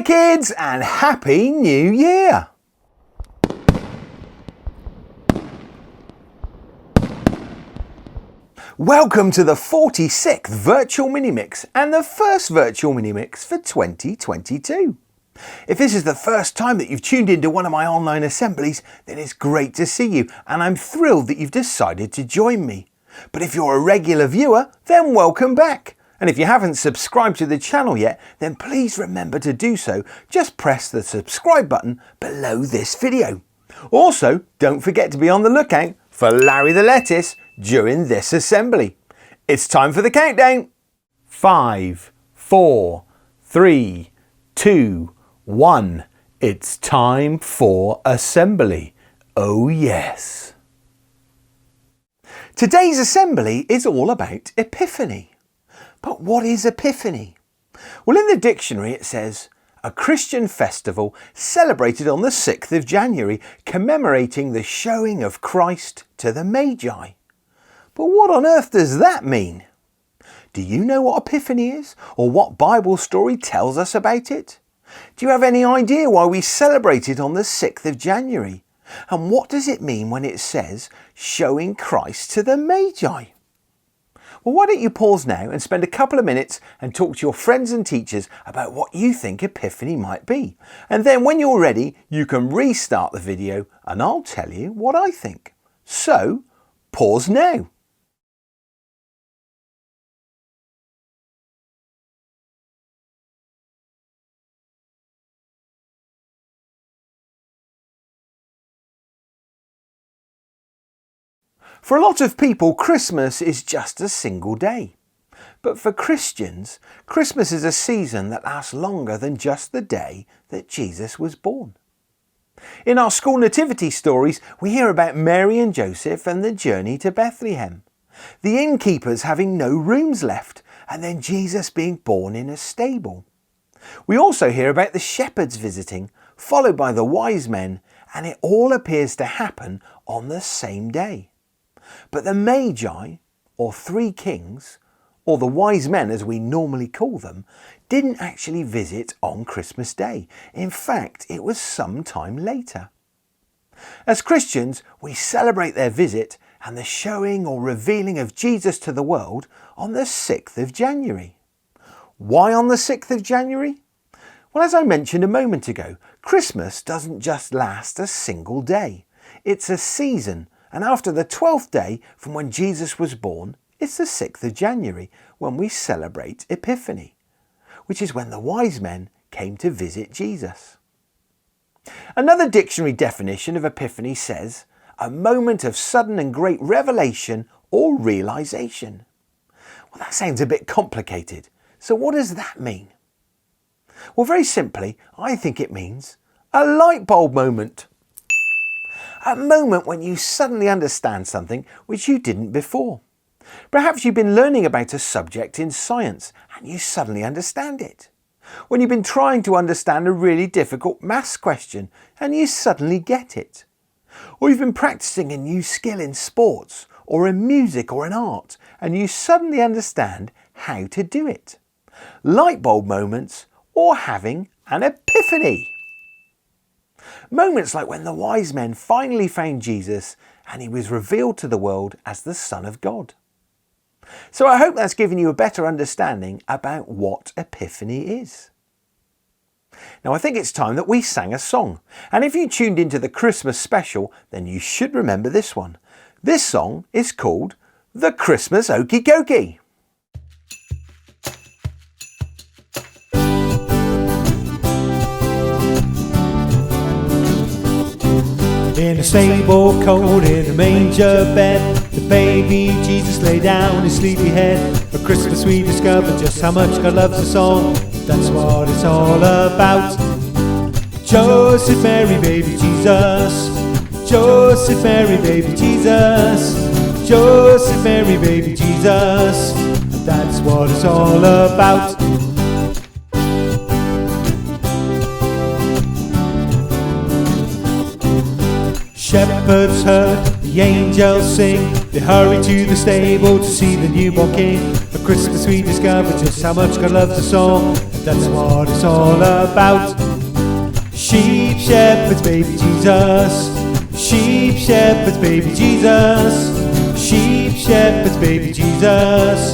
kids, and Happy New Year! Welcome to the 46th Virtual MiniMix and the first Virtual MiniMix for 2022. If this is the first time that you've tuned into one of my online assemblies, then it's great to see you and I'm thrilled that you've decided to join me. But if you're a regular viewer, then welcome back. And if you haven't subscribed to the channel yet, then please remember to do so. Just press the subscribe button below this video. Also, don't forget to be on the lookout for Larry the Lettuce during this assembly. It's time for the countdown. 5, 4, 3, 2, 1. It's time for assembly. Oh yes. Today's assembly is all about Epiphany. But what is Epiphany? Well, in the dictionary it says, a Christian festival celebrated on the 6th of January, commemorating the showing of Christ to the Magi. But what on earth does that mean? Do you know what Epiphany is, or what Bible story tells us about it? Do you have any idea why we celebrate it on the 6th of January? And what does it mean when it says, showing Christ to the Magi? Well, why don't you pause now and spend a couple of minutes and talk to your friends and teachers about what you think Epiphany might be. And then when you're ready, you can restart the video and I'll tell you what I think. So, pause now. For a lot of people, Christmas is just a single day. But for Christians, Christmas is a season that lasts longer than just the day that Jesus was born. In our school nativity stories, we hear about Mary and Joseph and the journey to Bethlehem, the innkeepers having no rooms left, and then Jesus being born in a stable. We also hear about the shepherds visiting, followed by the wise men, and it all appears to happen on the same day. But the Magi, or three kings, or the wise men as we normally call them, didn't actually visit on Christmas Day. In fact, it was some time later. As Christians, we celebrate their visit and the showing or revealing of Jesus to the world on the 6th of January. Why on the 6th of January? Well, as I mentioned a moment ago, Christmas doesn't just last a single day. It's a season. And after the 12th day from when Jesus was born, it's the 6th of January when we celebrate Epiphany, which is when the wise men came to visit Jesus. Another dictionary definition of Epiphany says, a moment of sudden and great revelation or realization. Well, that sounds a bit complicated. So what does that mean? Well, very simply, I think it means a light bulb moment. A moment when you suddenly understand something which you didn't before. Perhaps you've been learning about a subject in science and you suddenly understand it. When you've been trying to understand a really difficult maths question and you suddenly get it. Or you've been practicing a new skill in sports or in music or in art and you suddenly understand how to do it. Light bulb moments or having an epiphany. Moments like when the wise men finally found Jesus and he was revealed to the world as the Son of God. So I hope that's given you a better understanding about what Epiphany is. Now I think it's time that we sang a song. And if you tuned into the Christmas special, then you should remember this one. This song is called The Christmas Hokey Cokey. In a stable cold, in a manger bed, the baby Jesus lay down his sleepy head. For Christmas we discovered just how much God loves us all. That's what it's all about. Joseph, Mary, baby Jesus. Joseph, Mary, baby Jesus. Joseph, Mary, baby Jesus. That's what it's all about. Shepherds heard the angels sing. They hurried to the stable to see the newborn king. For Christmas we discover just how much God loves us all. That's what it's all about. Sheep, shepherds, baby Jesus. Sheep, shepherds, baby Jesus. Sheep, shepherds, baby Jesus.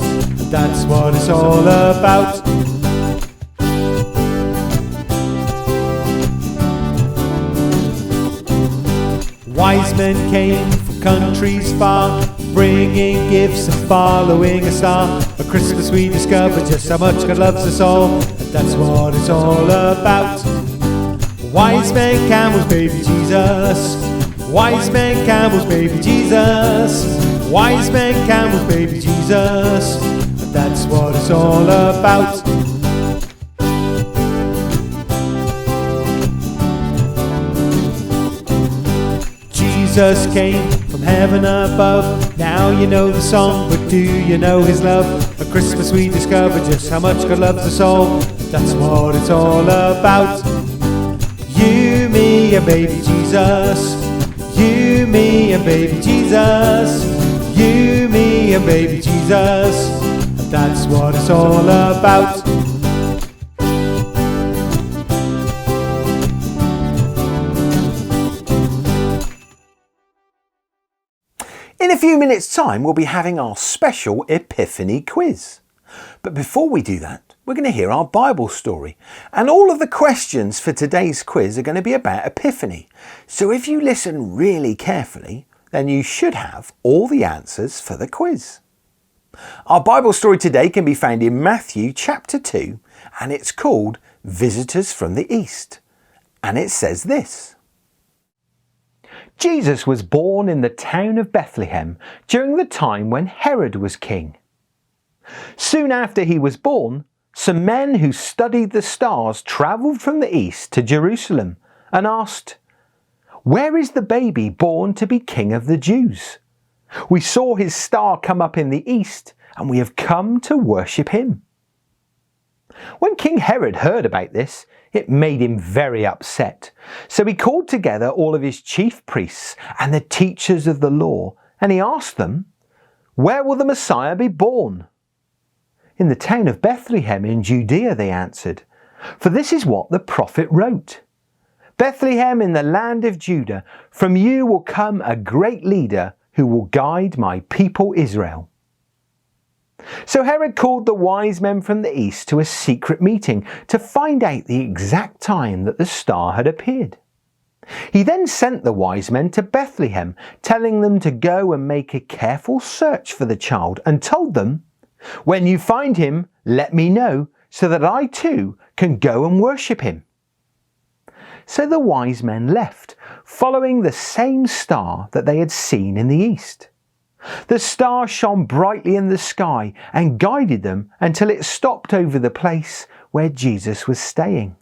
That's what it's all about. Wise men came from countries far, bringing gifts and following a star. At Christmas we discover just how much God loves us all, and that's what it's all about. Wise men, camels, baby Jesus. Wise men, camels, baby Jesus. Wise men, camels, baby Jesus. And that's what it's all about. Jesus came from heaven above. Now you know the song, but do you know his love? At Christmas we discover just how much God loves us all. That's what it's all about. You, me, and baby Jesus. You, me, and baby Jesus. You, me, and baby Jesus. And that's what it's all about. In a few minutes' time, we'll be having our special Epiphany Quiz. But before we do that, we're going to hear our Bible story. And all of the questions for today's quiz are going to be about Epiphany. So if you listen really carefully, then you should have all the answers for the quiz. Our Bible story today can be found in Matthew chapter 2, and it's called Visitors from the East. And it says this. Jesus was born in the town of Bethlehem during the time when Herod was king. Soon after he was born, some men who studied the stars travelled from the east to Jerusalem and asked, "Where is the baby born to be King of the Jews? We saw his star come up in the east, and we have come to worship him." When King Herod heard about this, it made him very upset. So he called together all of his chief priests and the teachers of the law, and he asked them, "Where will the Messiah be born?" "In the town of Bethlehem in Judea," they answered, "for this is what the prophet wrote. Bethlehem in the land of Judah, from you will come a great leader who will guide my people Israel." So Herod called the wise men from the east to a secret meeting to find out the exact time that the star had appeared. He then sent the wise men to Bethlehem, telling them to go and make a careful search for the child, and told them, "When you find him, let me know, so that I too can go and worship him." So the wise men left, following the same star that they had seen in the east. The star shone brightly in the sky and guided them until it stopped over the place where Jesus was staying.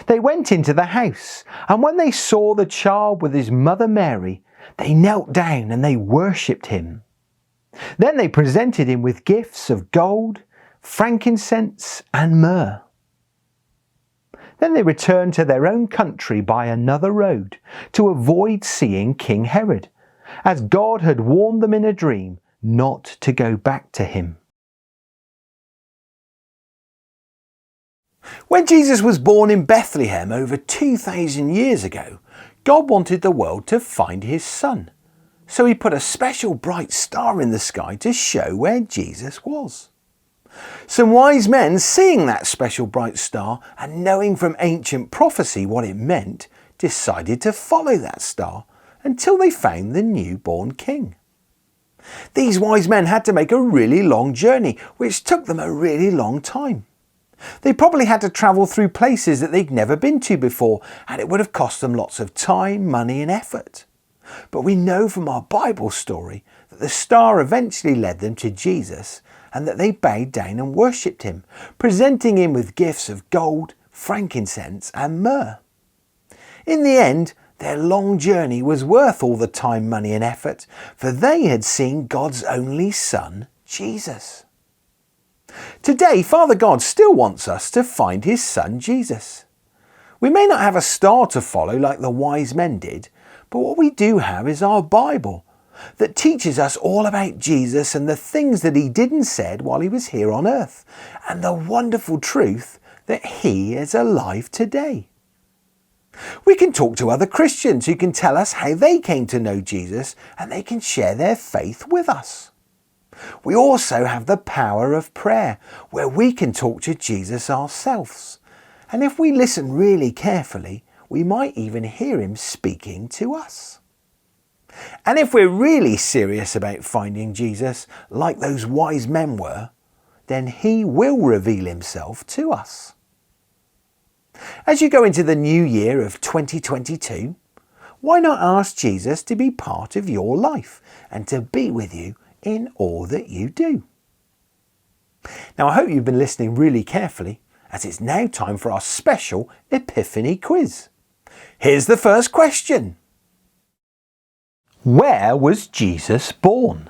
They went into the house, and when they saw the child with his mother Mary, they knelt down and they worshipped him. Then they presented him with gifts of gold, frankincense, and myrrh. Then they returned to their own country by another road to avoid seeing King Herod, as God had warned them in a dream not to go back to him. When Jesus was born in Bethlehem over 2,000 years ago, God wanted the world to find his son. So he put a special bright star in the sky to show where Jesus was. Some wise men, seeing that special bright star and knowing from ancient prophecy what it meant, decided to follow that star until they found the newborn king. These wise men had to make a really long journey, which took them a really long time. They probably had to travel through places that they'd never been to before, and it would have cost them lots of time, money and effort. But we know from our Bible story that the star eventually led them to Jesus, and that they bowed down and worshipped him, presenting him with gifts of gold, frankincense and myrrh. In the end, their long journey was worth all the time, money and effort, for they had seen God's only Son, Jesus. Today, Father God still wants us to find his Son, Jesus. We may not have a star to follow like the wise men did, but what we do have is our Bible. that teaches us all about Jesus and the things that he did and said while he was here on earth, and the wonderful truth that he is alive today. We can talk to other Christians who can tell us how they came to know Jesus, and they can share their faith with us. We also have the power of prayer, where we can talk to Jesus ourselves. And if we listen really carefully, we might even hear him speaking to us. And if we're really serious about finding Jesus, like those wise men were, then he will reveal himself to us. As you go into the new year of 2022, why not ask Jesus to be part of your life and to be with you in all that you do? Now, I hope you've been listening really carefully, as it's now time for our special Epiphany Quiz. Here's the first question. Where was Jesus born?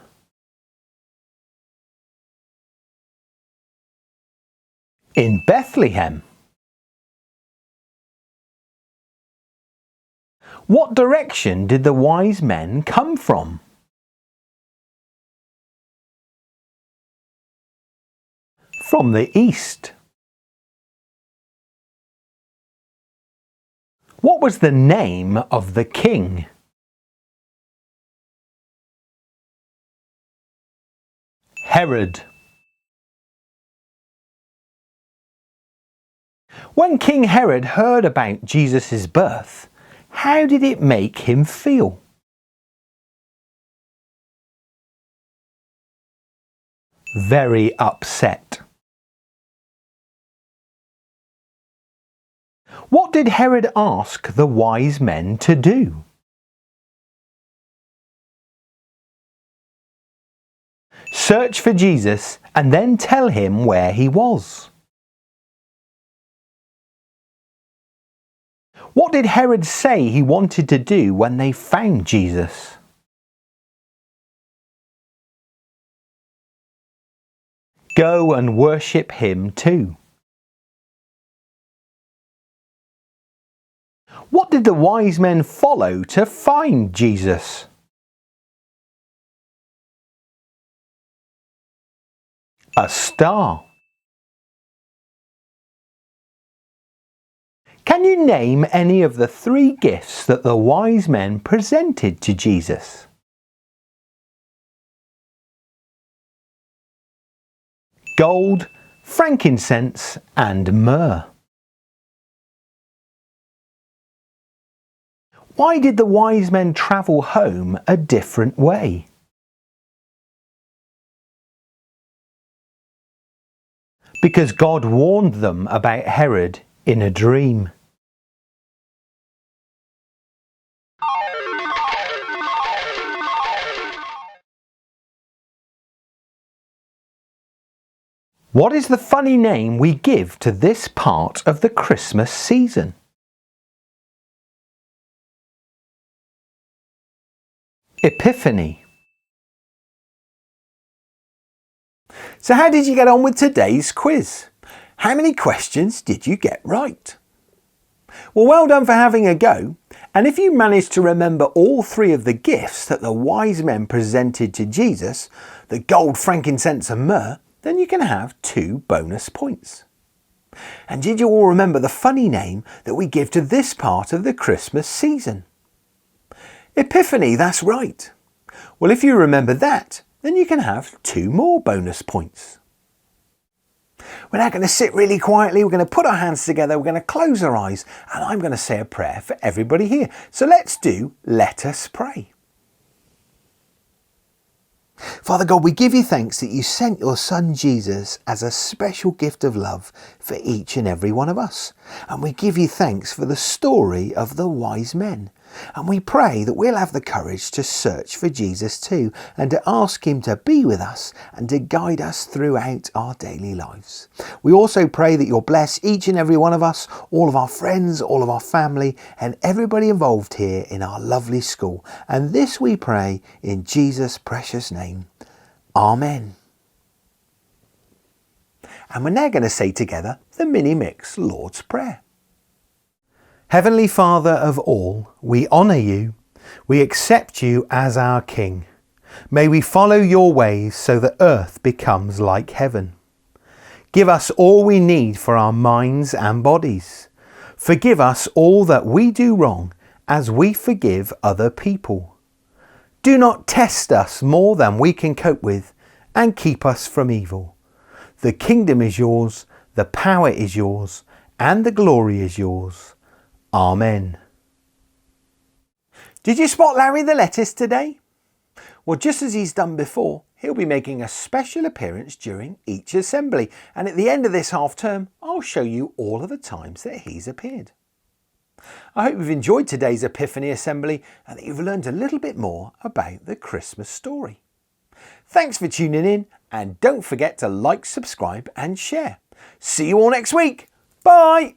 In Bethlehem. What direction did the wise men come from? From the east. What was the name of the king? Herod. When King Herod heard about Jesus' birth, how did it make him feel? Very upset. What did Herod ask the wise men to do? Search for Jesus and then tell him where he was. What did Herod say he wanted to do when they found Jesus? Go and worship him too. What did the wise men follow to find Jesus? A star. Can you name any of the 3 gifts that the wise men presented to Jesus? Gold, frankincense, and myrrh. Why did the wise men travel home a different way? Because God warned them about Herod in a dream. What is the funny name we give to this part of the Christmas season? Epiphany. So how did you get on with today's quiz? How many questions did you get right? Well done for having a go. And if you managed to remember all 3 of the gifts that the wise men presented to Jesus, the gold, frankincense and myrrh, then you can have 2 bonus points. And did you all remember the funny name that we give to this part of the Christmas season? Epiphany, that's right. Well, if you remember that, then you can have 2 more bonus points. We're now going to sit really quietly, we're going to put our hands together, we're going to close our eyes, and I'm going to say a prayer for everybody here. So let's do Let Us Pray. Father God, we give you thanks that you sent your son Jesus as a special gift of love for each and every one of us. And we give you thanks for the story of the wise men. And we pray that we'll have the courage to search for Jesus too, and to ask him to be with us and to guide us throughout our daily lives. We also pray that you'll bless each and every one of us, all of our friends, all of our family, and everybody involved here in our lovely school. And this we pray in Jesus' precious name. Amen. And we're now going to say together the MiniMix Lord's Prayer. Heavenly Father of all, we honour you, we accept you as our King, May we follow your ways so that earth becomes like heaven. Give us all we need for our minds and bodies. Forgive us all that we do wrong as we forgive other people. Do not test us more than we can cope with and keep us from evil. The kingdom is yours, the power is yours, and the glory is yours. Amen. Did you spot Larry the lettuce today? Well, just as he's done before, he'll be making a special appearance during each assembly, and at the end of this half term, I'll show you all of the times that he's appeared. I hope you've enjoyed today's Epiphany assembly and that you've learned a little bit more about the Christmas story. Thanks for tuning in, and don't forget to like, subscribe and share. See you all next week. Bye!